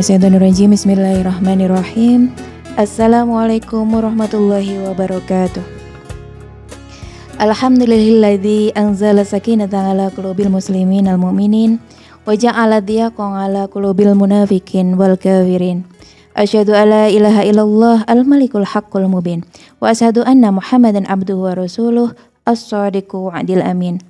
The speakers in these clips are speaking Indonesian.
Minasyaitonirrajim. Bismillahirrahmanirrahim. Assalamualaikum warahmatullahi wabarakatuh. Alhamdulillahilladzi anzala sakinatan ala qulubil muslimin al mu'minin wa ja'ala dhiyaqan ala qulubil munafiqin wal kafirin. Asyhadu alla ilaha illallah al malikul haqqul mubin wa asyhadu anna Muhammadan abduhu wa rasuluh as-shadiqu wa'dil amin.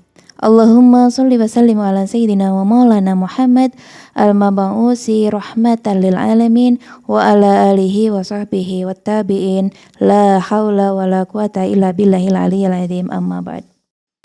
Allahumma sholli wa sallim ala sayyidina wa maulana Muhammad al-mab'usi rahmatan lil alamin wa ala alihi wa sahbihi wat tabi'in la haula wa la quwata illa billahil aliyyil azim, amma ba'd.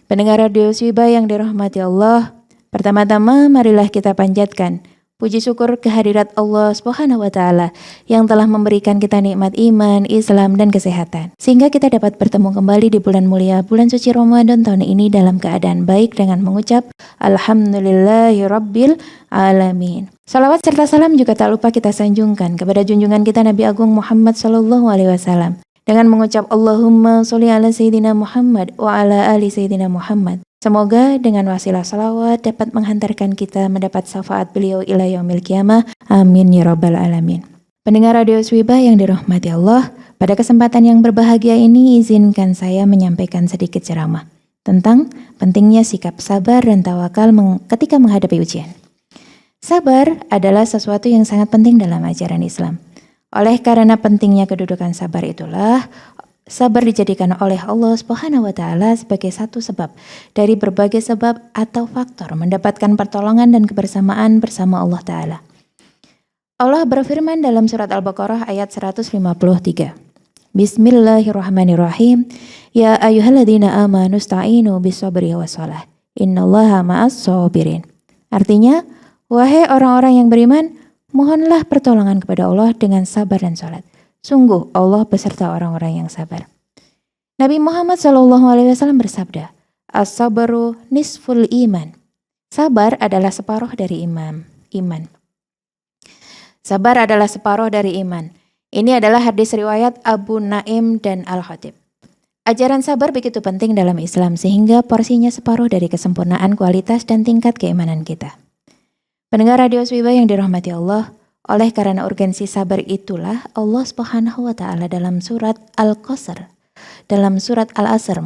Pendengar Radio Swiba yang dirahmati Allah, pertama-tama marilah kita panjatkan puji syukur kehadirat Allah Subhanahu wa taala yang telah memberikan kita nikmat iman, Islam dan kesehatan sehingga kita dapat bertemu kembali di bulan mulia bulan suci Ramadan tahun ini dalam keadaan baik dengan mengucap alhamdulillahirabbil alamin. Salawat serta salam juga tak lupa kita sanjungkan kepada junjungan kita Nabi Agung Muhammad sallallahu alaihi wasallam dengan mengucap Allahumma sholli ala sayyidina Muhammad wa ala ali sayyidina Muhammad. Semoga dengan wasilah salawat dapat menghantarkan kita mendapat syafaat beliau ila yaumil qiyamah. Amin ya rabbal alamin. Pendengar Radio Swiba yang dirahmati Allah, pada kesempatan yang berbahagia ini izinkan saya menyampaikan sedikit ceramah tentang pentingnya sikap sabar dan tawakal ketika menghadapi ujian. Sabar adalah sesuatu yang sangat penting dalam ajaran Islam. Oleh karena pentingnya kedudukan sabar itulah sabar dijadikan oleh Allah Subhanahu wa taala sebagai satu sebab dari berbagai sebab atau faktor mendapatkan pertolongan dan kebersamaan bersama Allah taala. Allah berfirman dalam surat Al-Baqarah ayat 153. Bismillahirrahmanirrahim. Ya ayyuhalladzina amanu ista'inu bis-sabri was-shalah. Innallaha ma'as-sabirin. Artinya, wahai orang-orang yang beriman, mohonlah pertolongan kepada Allah dengan sabar dan salat. Sungguh Allah beserta orang-orang yang sabar. Nabi Muhammad SAW bersabda, as-sabru nisful iman. Sabar adalah separuh dari iman. Sabar adalah separuh dari iman. Ini adalah hadis riwayat Abu Naim dan Al-Khatib. Ajaran sabar begitu penting dalam Islam sehingga porsinya separuh dari kesempurnaan kualitas dan tingkat keimanan kita. Pendengar Radio Swiba yang dirahmati Allah, oleh karena urgensi sabar itulah Allah Subhanahu wa taala dalam surat Al-Qasr, dalam surat Al-Asr,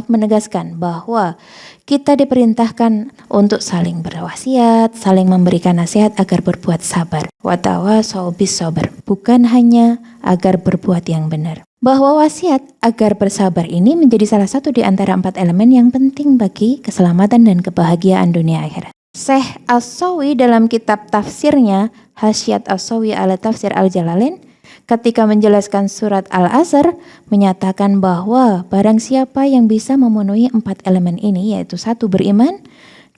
menegaskan bahwa kita diperintahkan untuk saling berwasiat, saling memberikan nasihat agar berbuat sabar. Wa tawasau bis sabr, bukan hanya agar berbuat yang benar. Bahwa wasiat agar bersabar ini menjadi salah satu di antara 4 elemen yang penting bagi keselamatan dan kebahagiaan dunia akhirat. Syekh As-Sawi dalam kitab tafsirnya Hasyiat As-Sawi ala Tafsir Al-Jalalain ketika menjelaskan surat Al-Asr menyatakan bahwa barang siapa yang bisa memenuhi 4 elemen ini, yaitu 1 beriman,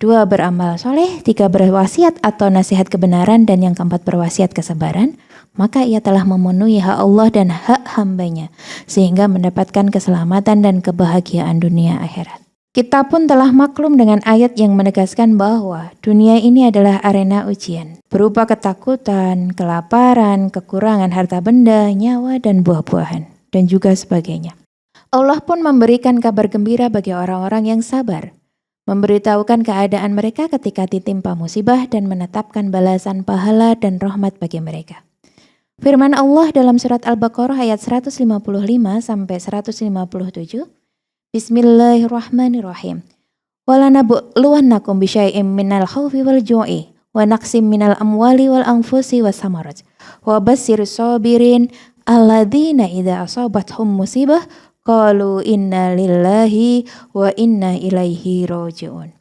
2 beramal soleh, 3 berwasiat atau nasihat kebenaran, dan yang keempat berwasiat kesabaran, maka ia telah memenuhi hak Allah dan hak hambanya sehingga mendapatkan keselamatan dan kebahagiaan dunia akhirat. Kita pun telah maklum dengan ayat yang menegaskan bahwa dunia ini adalah arena ujian, berupa ketakutan, kelaparan, kekurangan harta benda, nyawa, dan buah-buahan, dan juga sebagainya. Allah pun memberikan kabar gembira bagi orang-orang yang sabar, memberitahukan keadaan mereka ketika ditimpa musibah dan menetapkan balasan pahala dan rahmat bagi mereka. Firman Allah dalam surat Al-Baqarah ayat 155 sampai 157. Bismillahirrahmanirrahim. Walanabluwannakum bisyai'im minal khawfi wal ju'i wa naqsim minal amwali wal anfusi was samarat wa basyirus sabirin alladzina idza asabathum musibah qalu inna lillahi wa inna ilaihi raji'un.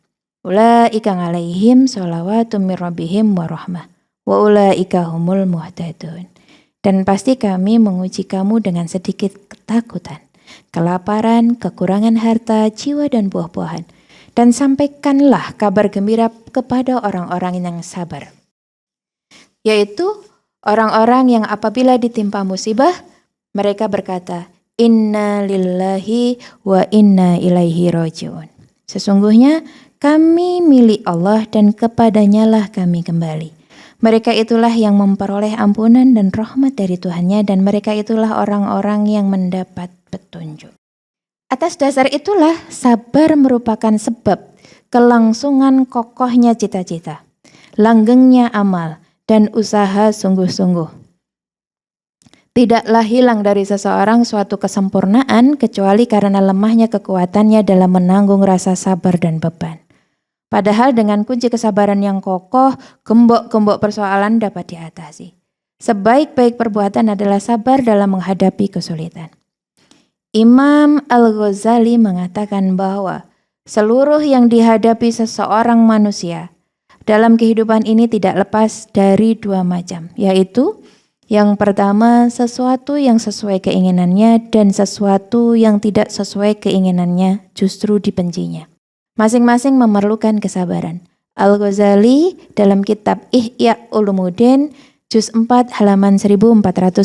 Ulaika 'alaihim shalawatum mir rabbihim wa rahmah wa ulaika humul muhtadun. Dan pasti kami menguji kamu dengan sedikit ketakutan, kelaparan, kekurangan harta, jiwa, dan buah-buahan. Dan sampaikanlah kabar gembira kepada orang-orang yang sabar, yaitu orang-orang yang apabila ditimpa musibah, mereka berkata, Inna lillahi wa inna ilaihi raji'un. Sesungguhnya kami milik Allah dan kepadanya lah kami kembali. Mereka itulah yang memperoleh ampunan dan rahmat dari Tuhannya, dan mereka itulah orang-orang yang mendapat petunjuk. Atas dasar itulah sabar merupakan sebab kelangsungan kokohnya cita-cita, langgengnya amal, dan usaha sungguh-sungguh. Tidaklah hilang dari seseorang suatu kesempurnaan kecuali karena lemahnya kekuatannya dalam menanggung rasa sabar dan beban. Padahal dengan kunci kesabaran yang kokoh, gembok-gembok persoalan dapat diatasi. Sebaik-baik perbuatan adalah sabar dalam menghadapi kesulitan. Imam Al-Ghazali mengatakan bahwa seluruh yang dihadapi seseorang manusia dalam kehidupan ini tidak lepas dari dua macam, yaitu yang pertama, sesuatu yang sesuai keinginannya dan sesuatu yang tidak sesuai keinginannya justru dibencinya. Masing-masing memerlukan kesabaran. Al-Ghazali dalam kitab Ihya Ulumuddin, juz 4 halaman 1409.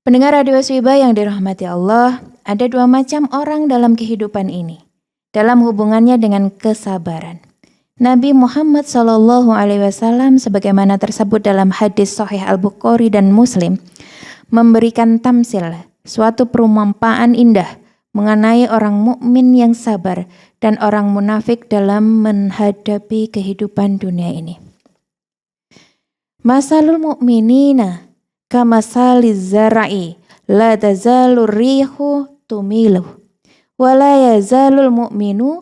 Pendengar Radio Swiba yang dirahmati Allah, ada dua macam orang dalam kehidupan ini, dalam hubungannya dengan kesabaran. Nabi Muhammad SAW sebagaimana tersebut dalam hadis Sahih Al-Bukhari dan Muslim memberikan tamsil, suatu perumpamaan indah mengenai orang mukmin yang sabar dan orang munafik dalam menghadapi kehidupan dunia ini. Masalul mu'minina kamasaliz zar'i la tazalur rihu tumiluh wa la yazalul mu'minu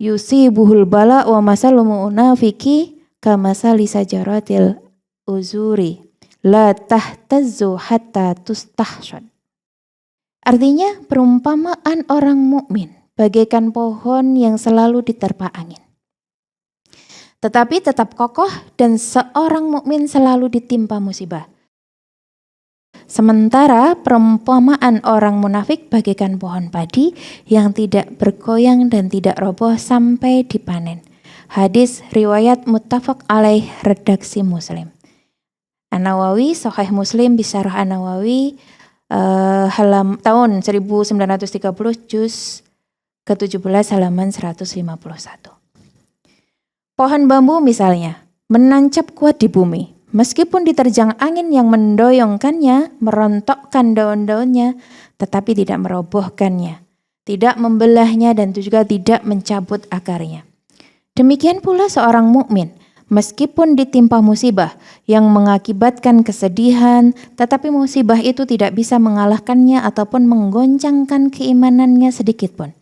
yusibuhul bala wa masalul munafiki kamasali sajaratil uzuri la tahtazzu hatta tustahsyad. Artinya, perumpamaan orang mukmin bagaikan pohon yang selalu diterpa angin, tetapi tetap kokoh, dan seorang mukmin selalu ditimpa musibah. Sementara perumpamaan orang munafik bagaikan pohon padi yang tidak bergoyang dan tidak roboh sampai dipanen. Hadis riwayat muttafaq alaih redaksi Muslim. An-Nawawi, Sahih Muslim Bisarah An-Nawawi tahun 1930 juz ke-17 halaman 151. Pohon bambu misalnya menancap kuat di bumi. Meskipun diterjang angin yang mendoyongkannya, merontokkan daun-daunnya, tetapi tidak merobohkannya, tidak membelahnya, dan juga tidak mencabut akarnya. Demikian pula seorang mukmin, meskipun ditimpa musibah yang mengakibatkan kesedihan, tetapi musibah itu tidak bisa mengalahkannya ataupun menggoncangkan keimanannya sedikit pun.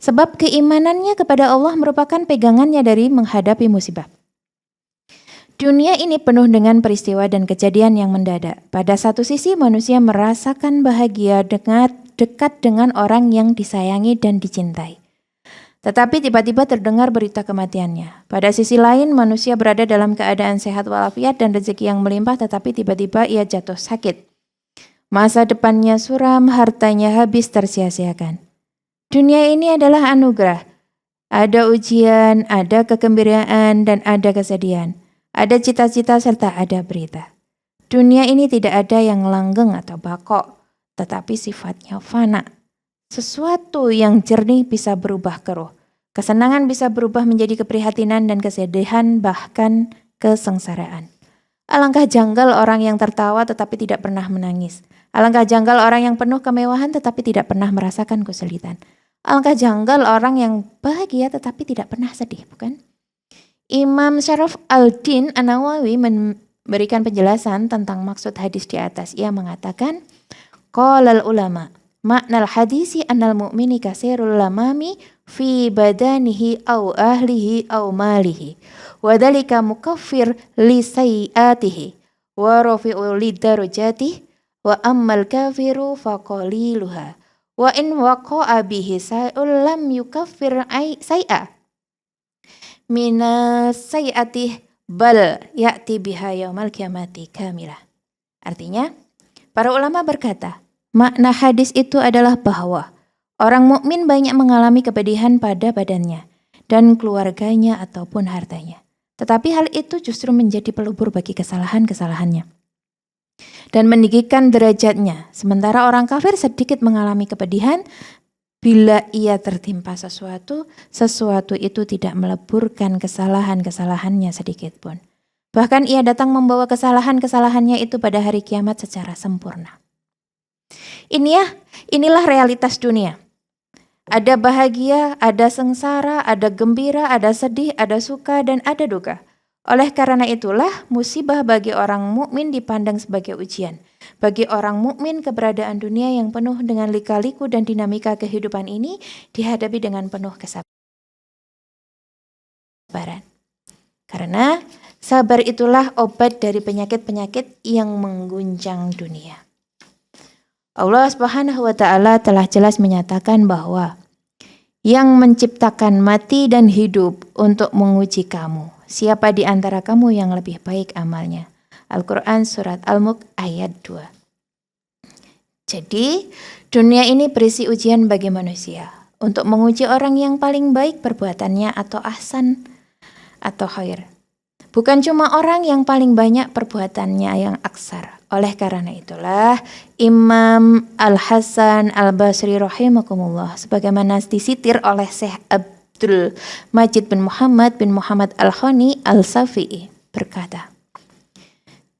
Sebab keimanannya kepada Allah merupakan pegangannya dari menghadapi musibah. Dunia ini penuh dengan peristiwa dan kejadian yang mendadak. Pada satu sisi manusia merasakan bahagia dekat dengan orang yang disayangi dan dicintai. Tetapi tiba-tiba terdengar berita kematiannya. Pada sisi lain manusia berada dalam keadaan sehat walafiat dan rezeki yang melimpah, tetapi tiba-tiba ia jatuh sakit. Masa depannya suram, hartanya habis tersia-siakan. Dunia ini adalah anugerah. Ada ujian, ada kegembiraan, dan ada kesedihan. Ada cita-cita serta ada berita. Dunia ini tidak ada yang langgeng atau bakok, tetapi sifatnya fana. Sesuatu yang jernih bisa berubah keruh. Kesenangan bisa berubah menjadi keprihatinan dan kesedihan, bahkan kesengsaraan. Alangkah janggal orang yang tertawa tetapi tidak pernah menangis. Alangkah janggal orang yang penuh kemewahan tetapi tidak pernah merasakan kesulitan. Alangkah janggal orang yang bahagia tetapi tidak pernah sedih, bukan? Imam Syaraf Al-Din An-Nawawi memberikan penjelasan tentang maksud hadis di atas. Ia mengatakan, qalal ulama, maknal hadisi annal mu'mini kasirul lamami fi badanihi au ahlihi au malihi. Wadhalika mukaffir li sayyatihi wa rafi'u lidarujatih wa ammal kafiru faqaliluha. Wa in waqa'a bihi sa'ul lam yukaffir say'a minas sayyatih bal ya'ti biha yaumal kiamati kamilah. Artinya, para ulama berkata, makna hadis itu adalah bahwa orang mukmin banyak mengalami kepedihan pada badannya dan keluarganya ataupun hartanya. Tetapi hal itu justru menjadi pelubur bagi kesalahan-kesalahannya dan meninggikan derajatnya. Sementara orang kafir sedikit mengalami kepedihan, bila ia tertimpa sesuatu itu tidak meleburkan kesalahan-kesalahannya sedikit pun. Bahkan ia datang membawa kesalahan-kesalahannya itu pada hari kiamat secara sempurna. Inilah realitas dunia. Ada bahagia, ada sengsara, ada gembira, ada sedih, ada suka, dan ada duka. Oleh karena itulah musibah bagi orang mukmin dipandang sebagai ujian. Bagi orang mukmin keberadaan dunia yang penuh dengan lika-liku dan dinamika kehidupan ini dihadapi dengan penuh kesabaran. Karena sabar itulah obat dari penyakit-penyakit yang mengguncang dunia. Allah Subhanahu wa Ta'ala telah jelas menyatakan bahwa yang menciptakan mati dan hidup untuk menguji kamu. Siapa di antara kamu yang lebih baik amalnya? Al-Quran Surat Al-Mulk ayat 2. Jadi, dunia ini berisi ujian bagi manusia untuk menguji orang yang paling baik perbuatannya atau ahsan atau khair. Bukan cuma orang yang paling banyak perbuatannya yang aksar. Oleh karena itulah, Imam Al-Hasan Al-Basri rahimakumullah sebagaimana disitir oleh Syekh Abdul Majid bin Muhammad Al-Khani Al-Safi'i berkata,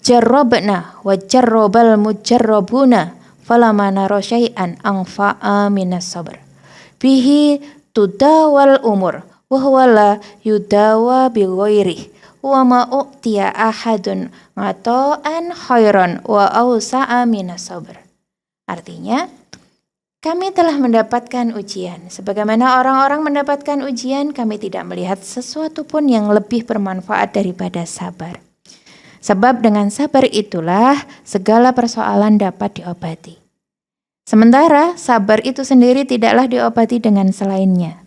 Jarrabna wa jarrabal mujarrabuna falama nara syai'an anfa'a minas sabr. Bihi tudawal umur wa huwa la yudawa bi ghairihi wa ma u'tiya ahadun ngata'an khairan wa awsa'a minas sabr. Artinya, kami telah mendapatkan ujian. Sebagaimana orang-orang mendapatkan ujian, kami tidak melihat sesuatu pun yang lebih bermanfaat daripada sabar. Sebab dengan sabar itulah segala persoalan dapat diobati. Sementara sabar itu sendiri tidaklah diobati dengan selainnya.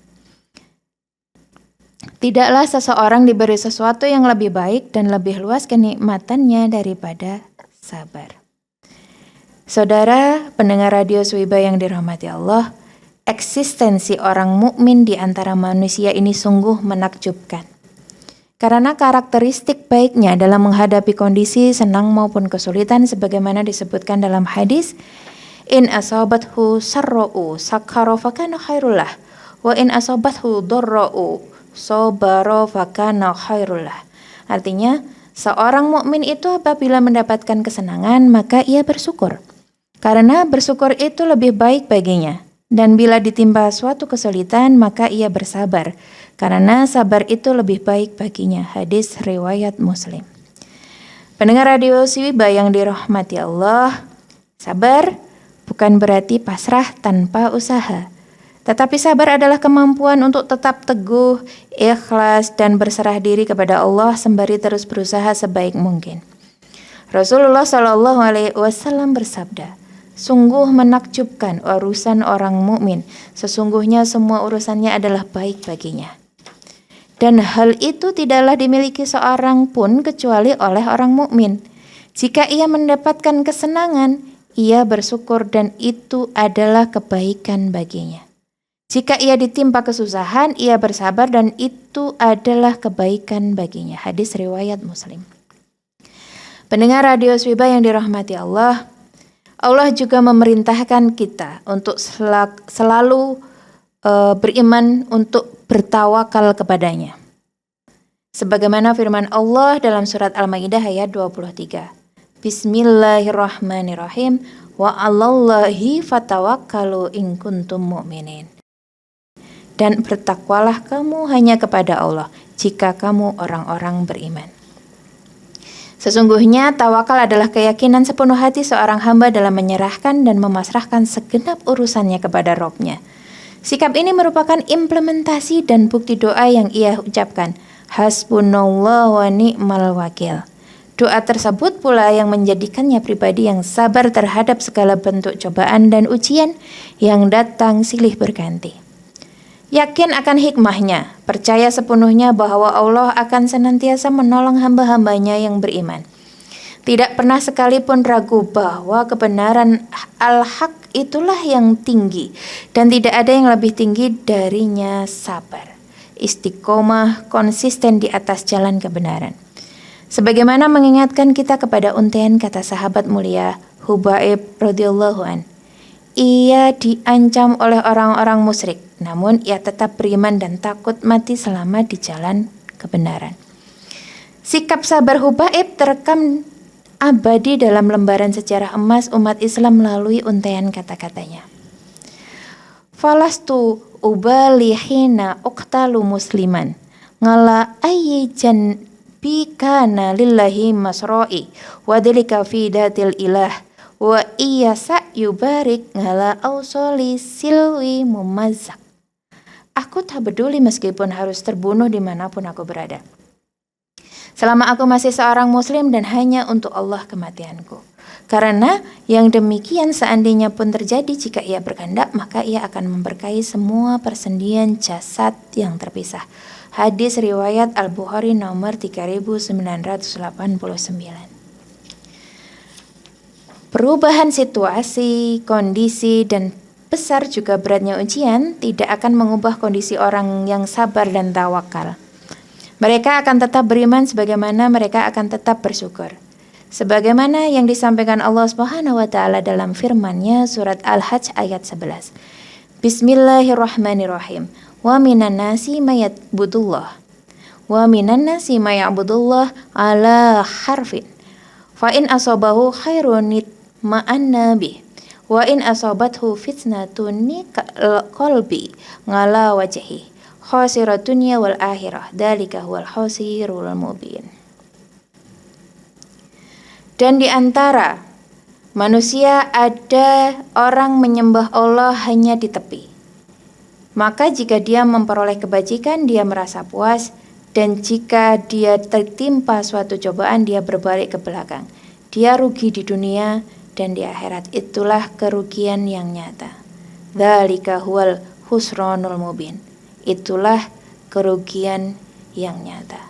Tidaklah seseorang diberi sesuatu yang lebih baik dan lebih luas kenikmatannya daripada sabar. Saudara pendengar radio Suiba yang dirahmati Allah, eksistensi orang mukmin di antara manusia ini sungguh menakjubkan. Karena karakteristik baiknya dalam menghadapi kondisi senang maupun kesulitan sebagaimana disebutkan dalam hadis, in asabathu sarra'u sakara fakana khairullah wa in asabathu dharra'u sabara fakana khairullah. Artinya, seorang mukmin itu apabila mendapatkan kesenangan maka ia bersyukur. Karena bersyukur itu lebih baik baginya. Dan bila ditimpa suatu kesulitan maka ia bersabar. Karena sabar itu lebih baik baginya. Hadis riwayat Muslim. Pendengar radio Suiba yang dirahmati Allah, sabar bukan berarti pasrah tanpa usaha. Tetapi sabar adalah kemampuan untuk tetap teguh, ikhlas, dan berserah diri kepada Allah sembari terus berusaha sebaik mungkin. Rasulullah SAW bersabda, sungguh menakjubkan urusan orang mukmin. Sesungguhnya semua urusannya adalah baik baginya. Dan hal itu tidaklah dimiliki seorang pun kecuali oleh orang mukmin. Jika ia mendapatkan kesenangan, ia bersyukur dan itu adalah kebaikan baginya. Jika ia ditimpa kesusahan, ia bersabar dan itu adalah kebaikan baginya. Hadis riwayat Muslim. Pendengar radio Suiba yang dirahmati Allah, Allah juga memerintahkan kita untuk selalu beriman untuk bertawakal kepadanya. Sebagaimana firman Allah dalam surat Al-Maidah ayat 23. Bismillahirrahmanirrahim. Wa 'alallahi fatawakkalu in kuntum mu'minin. Dan bertakwalah kamu hanya kepada Allah jika kamu orang-orang beriman. Sesungguhnya tawakal adalah keyakinan sepenuh hati seorang hamba dalam menyerahkan dan memasrahkan segenap urusannya kepada Rabb-Nya. Sikap ini merupakan implementasi dan bukti doa yang ia ucapkan, Hasbunallah wa ni'mal wakil. Doa tersebut pula yang menjadikannya pribadi yang sabar terhadap segala bentuk cobaan dan ujian yang datang silih berganti. Yakin akan hikmahnya, percaya sepenuhnya bahwa Allah akan senantiasa menolong hamba-hambanya yang beriman. Tidak pernah sekalipun ragu bahwa kebenaran al-haq itulah yang tinggi dan tidak ada yang lebih tinggi darinya sabar. Istiqomah konsisten di atas jalan kebenaran. Sebagaimana mengingatkan kita kepada untaian kata sahabat mulia Hubaib radhiyallahu an. Ia diancam oleh orang-orang musyrik, namun ia tetap beriman dan takut mati selama di jalan kebenaran. Sikap sabar Hubaib terekam abadi dalam lembaran sejarah emas umat Islam melalui untaian kata-katanya. Falastu ubalihina uqtalu musliman ngala ayyi bi kana lillahi masra'i wa dzalika fi datil ilah wa iyasa yubarik ngala ausoli silwi mumazzak. Aku tak peduli meskipun harus terbunuh dimanapun aku berada, selama aku masih seorang muslim dan hanya untuk Allah kematianku. Karena yang demikian seandainya pun terjadi jika ia berkehendak, maka ia akan memberkahi semua persendian jasad yang terpisah. Hadis riwayat Al-Bukhari nomor 3989. Perubahan situasi, kondisi, dan besar juga beratnya ujian tidak akan mengubah kondisi orang yang sabar dan tawakal. Mereka akan tetap beriman sebagaimana mereka akan tetap bersyukur. Sebagaimana yang disampaikan Allah Subhanahu wa taala dalam firman-Nya surat Al-Hajj ayat 11. Bismillahirrahmanirrahim. Wa minan nasi mayabudullah. Wa minan nasi mayabudullah ala harfin. Fa in asabahu khairun ma'anna bih. Wa in asabathu fitnatun qalbi ngala wajhi. Khasirat dunya wal akhirah. Dzalika huwal khasirul mubin. Dan di antara manusia ada orang menyembah Allah hanya di tepi. Maka jika dia memperoleh kebajikan, dia merasa puas. Dan jika dia tertimpa suatu cobaan, dia berbalik ke belakang. Dia rugi di dunia dan di akhirat. Itulah kerugian yang nyata. Dzalika huwal khusranul mubin. Itulah kerugian yang nyata.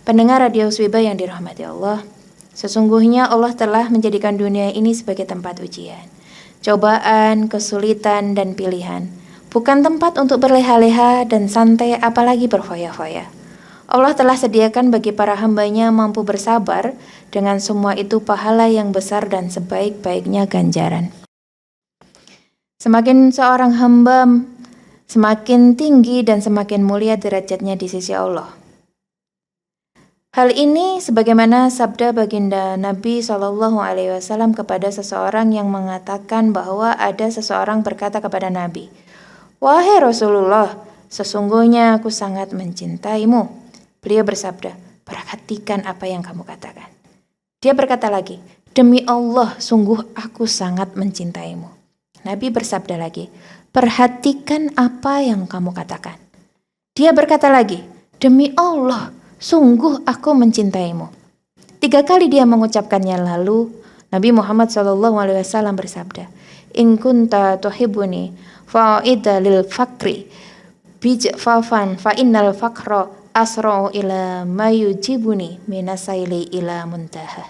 Pendengar Radio Swiba yang dirahmati Allah, sesungguhnya Allah telah menjadikan dunia ini sebagai tempat ujian, cobaan, kesulitan, dan pilihan. Bukan tempat untuk berleha-leha dan santai apalagi berfoya-foya. Allah telah sediakan bagi para hamba-Nya mampu bersabar, dengan semua itu pahala yang besar dan sebaik-baiknya ganjaran. Semakin seorang hamba semakin tinggi dan semakin mulia derajatnya di sisi Allah. Hal ini sebagaimana sabda baginda Nabi SAW kepada seseorang yang mengatakan bahwa ada seseorang berkata kepada Nabi, "Wahai Rasulullah, sesungguhnya aku sangat mencintaimu." Beliau bersabda, "Perhatikan apa yang kamu katakan." Dia berkata lagi, "Demi Allah, sungguh aku sangat mencintaimu." Nabi bersabda lagi, "Perhatikan apa yang kamu katakan." Dia berkata lagi, "Demi Allah, sungguh aku mencintaimu." 3 kali dia mengucapkannya, lalu Nabi Muhammad SAW bersabda, "In kunta tuhibbuni fa'ida lil fakri bijfafan fa innal fakra asra'u ila mayujibuni minasaili ila muntaha."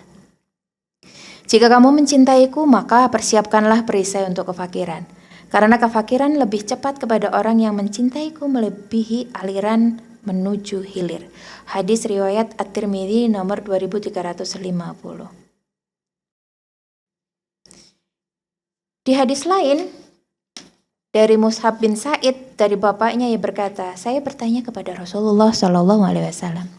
Jika kamu mencintaiku, maka persiapkanlah perisai untuk kefakiran. Karena kefakiran lebih cepat kepada orang yang mencintaiku melebihi aliran menuju hilir. Hadis riwayat At-Tirmidzi nomor 2350. Di hadis lain dari Mushab bin Sa'id dari bapaknya, ia berkata, "Saya bertanya kepada Rasulullah SAW,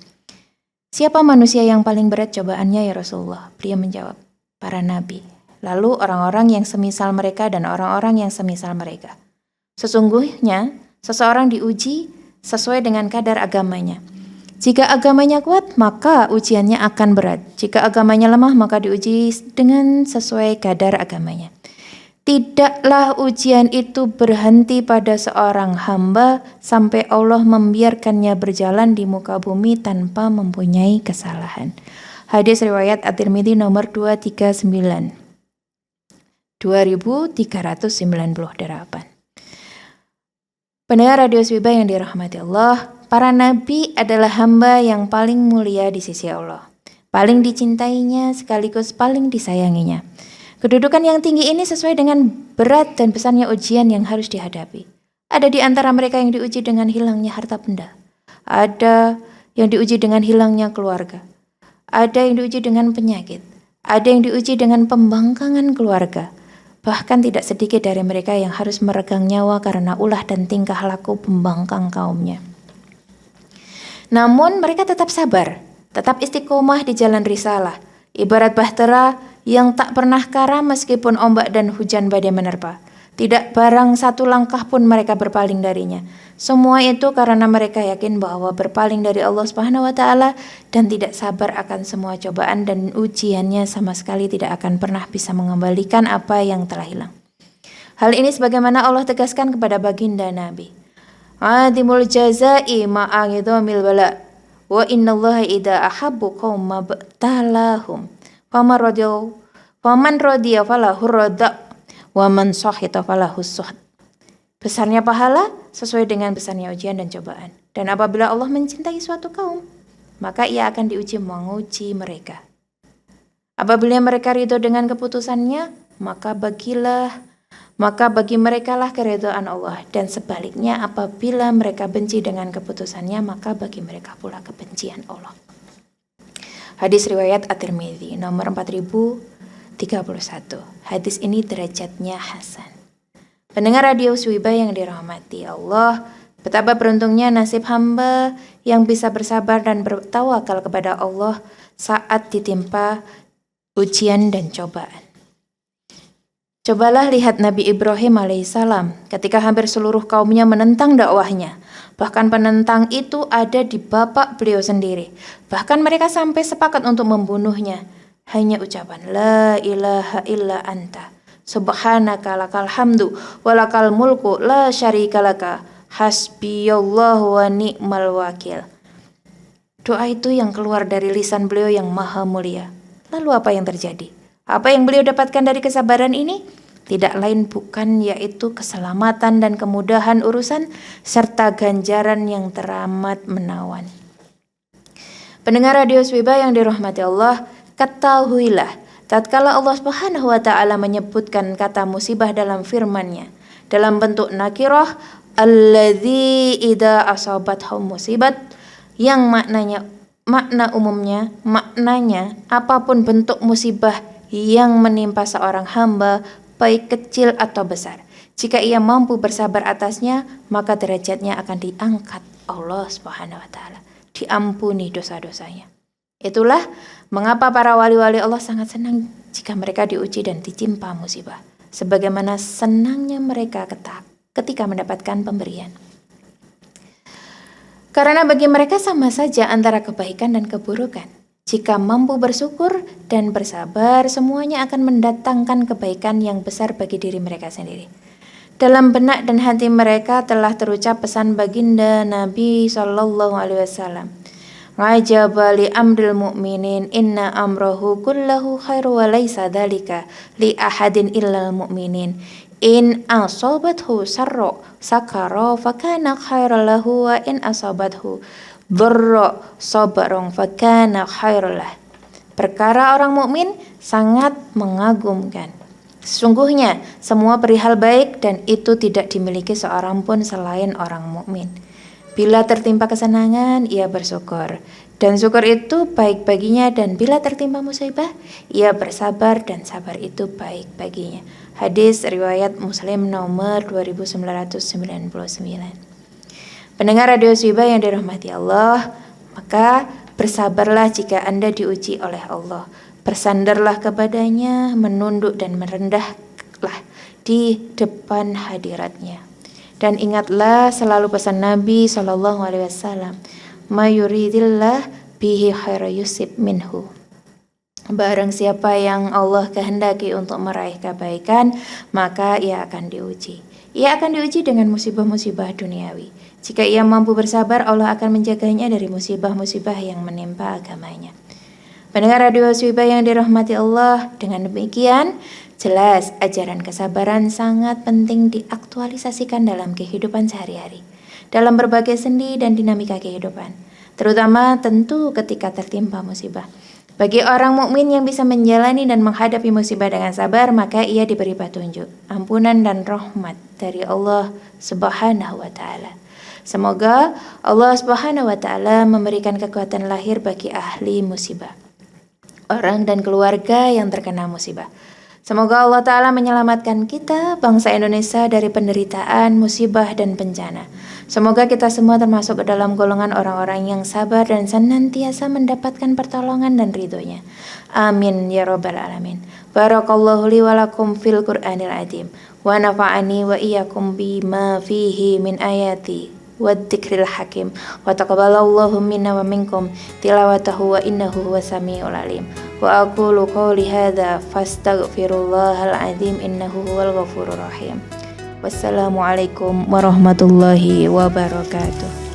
siapa manusia yang paling berat cobaannya ya Rasulullah?" Beliau menjawab, "Para nabi, lalu orang-orang yang semisal mereka dan orang-orang yang semisal mereka. Sesungguhnya seseorang diuji sesuai dengan kadar agamanya. Jika agamanya kuat, maka ujiannya akan berat. Jika agamanya lemah, maka diuji dengan sesuai kadar agamanya. Tidaklah ujian itu berhenti pada seorang hamba sampai Allah membiarkannya berjalan di muka bumi tanpa mempunyai kesalahan." Hadis riwayat At-Tirmidzi nomor 2398. Pendengar Radio Swiba yang dirahmati Allah, para nabi adalah hamba yang paling mulia di sisi Allah, paling dicintainya sekaligus paling disayanginya. Kedudukan yang tinggi ini sesuai dengan berat dan besarnya ujian yang harus dihadapi. Ada di antara mereka yang diuji dengan hilangnya harta benda, ada yang diuji dengan hilangnya keluarga, ada yang diuji dengan penyakit, ada yang diuji dengan pembangkangan keluarga. Bahkan tidak sedikit dari mereka yang harus meregang nyawa karena ulah dan tingkah laku pembangkang kaumnya. Namun mereka tetap sabar, tetap istiqomah di jalan risalah, ibarat bahtera yang tak pernah karam meskipun ombak dan hujan badai menerpa. Tidak barang satu langkah pun mereka berpaling darinya. Semua itu karena mereka yakin bahwa berpaling dari Allah Subhanahu wa taala dan tidak sabar akan semua cobaan dan ujiannya sama sekali tidak akan pernah bisa mengembalikan apa yang telah hilang. Hal ini sebagaimana Allah tegaskan kepada baginda Nabi. Adimul jazai ma'angidhamil bala wa innallaha idza ahabbu qauma btalahum faman radiya falahu radha wa man sahita falahu suhd. Besarnya pahala sesuai dengan besarnya ujian dan cobaan. Dan apabila Allah mencintai suatu kaum, maka ia akan diuji menguji mereka. Apabila mereka ridho dengan keputusannya, maka bagi mereka lah keridhaan Allah. Dan sebaliknya apabila mereka benci dengan keputusannya, maka bagi mereka pula kebencian Allah. Hadis riwayat At-Tirmidzi nomor 4031. Hadis ini derajatnya hasan. Pendengar radio Swiba yang dirahmati Allah, betapa beruntungnya nasib hamba yang bisa bersabar dan bertawakal kepada Allah saat ditimpa ujian dan cobaan. Cobalah lihat Nabi Ibrahim alaihissalam ketika hampir seluruh kaumnya menentang dakwahnya. Bahkan penentang itu ada di bapak beliau sendiri. Bahkan mereka sampai sepakat untuk membunuhnya. Hanya ucapan La ilaha illa anta subhanaka lakal hamdu walakal mulku la syarika laka hasbiyallahu wa ni'mal wakil. Doa itu yang keluar dari lisan beliau yang maha mulia. Lalu apa yang terjadi? Apa yang beliau dapatkan dari kesabaran ini? Tidak lain bukan yaitu keselamatan dan kemudahan urusan serta ganjaran yang teramat menawan. Pendengar radio Swiba yang dirahmati Allah, ketahuilah tatkala Allah Subhanahu wa taala menyebutkan kata musibah dalam firman-Nya dalam bentuk nakirah, alladzi idza asabathum musibat, yang maknanya apapun bentuk musibah yang menimpa seorang hamba, baik kecil atau besar, jika ia mampu bersabar atasnya, maka derajatnya akan diangkat Allah Subhanahu wa taala, diampuni dosa-dosanya. Itulah mengapa para wali-wali Allah sangat senang jika mereka diuji dan ditimpa musibah, sebagaimana senangnya mereka ketika mendapatkan pemberian. Karena bagi mereka sama saja antara kebaikan dan keburukan. Jika mampu bersyukur dan bersabar, semuanya akan mendatangkan kebaikan yang besar bagi diri mereka sendiri. Dalam benak dan hati mereka telah terucap pesan baginda Nabi SAW. Ngajaba li amril mu'minin inna amrahu kullahu khairu wa laysa dhalika li ahadin illal mu'minin. In asabathu sarra sakara fakana khairal lahu wa in asabathu dharra sabarun fakana khairul lah. Perkara orang mukmin sangat mengagumkan. Sesungguhnya semua perihal baik dan itu tidak dimiliki seorang pun selain orang mukmin. Bila tertimpa kesenangan, ia bersyukur. Dan syukur itu baik baginya, dan bila tertimpa musibah, ia bersabar dan sabar itu baik baginya. Hadis riwayat Muslim nomor 2999. Pendengar radio Swiba yang dirahmati Allah, maka bersabarlah jika Anda diuji oleh Allah. Bersandarlah kepadanya, menunduk dan merendahlah di depan hadiratnya. Dan ingatlah selalu pesan Nabi SAW, mayuridillah bihi khaira yusib minhu. Barang siapa yang Allah kehendaki untuk meraih kebaikan, maka ia akan diuji. Ia akan diuji dengan musibah-musibah duniawi. Jika ia mampu bersabar, Allah akan menjaganya dari musibah-musibah yang menimpa agamanya. Pendengar radio Swiba yang dirahmati Allah, dengan demikian jelas ajaran kesabaran sangat penting diaktualisasikan dalam kehidupan sehari-hari, dalam berbagai sendi dan dinamika kehidupan, terutama tentu ketika tertimpa musibah. Bagi orang mukmin yang bisa menjalani dan menghadapi musibah dengan sabar, maka ia diberi petunjuk, ampunan dan rahmat dari Allah Subhanahu wa taala. Semoga Allah Subhanahu wa taala memberikan kekuatan lahir bagi ahli musibah, orang dan keluarga yang terkena musibah. Semoga Allah Ta'ala menyelamatkan kita, bangsa Indonesia, dari penderitaan, musibah, dan bencana. Semoga kita semua termasuk ke dalam golongan orang-orang yang sabar dan senantiasa mendapatkan pertolongan dan ridhonya. Amin ya Rabbal Alamin. Barakallahu li wa lakum fil Qur'anil azim wa nafa'ani wa iyyakum bima fihi min ayati waddzikril hakim wa taqabbalallahu minna wa minkum tilawatahu wa innahu huwas samiul alim. Wa aqulu qawli hadza fastaghfirullahal azim innahu huwal ghafurur rahim. Wassalamualaikum warahmatullahi wabarakatuh.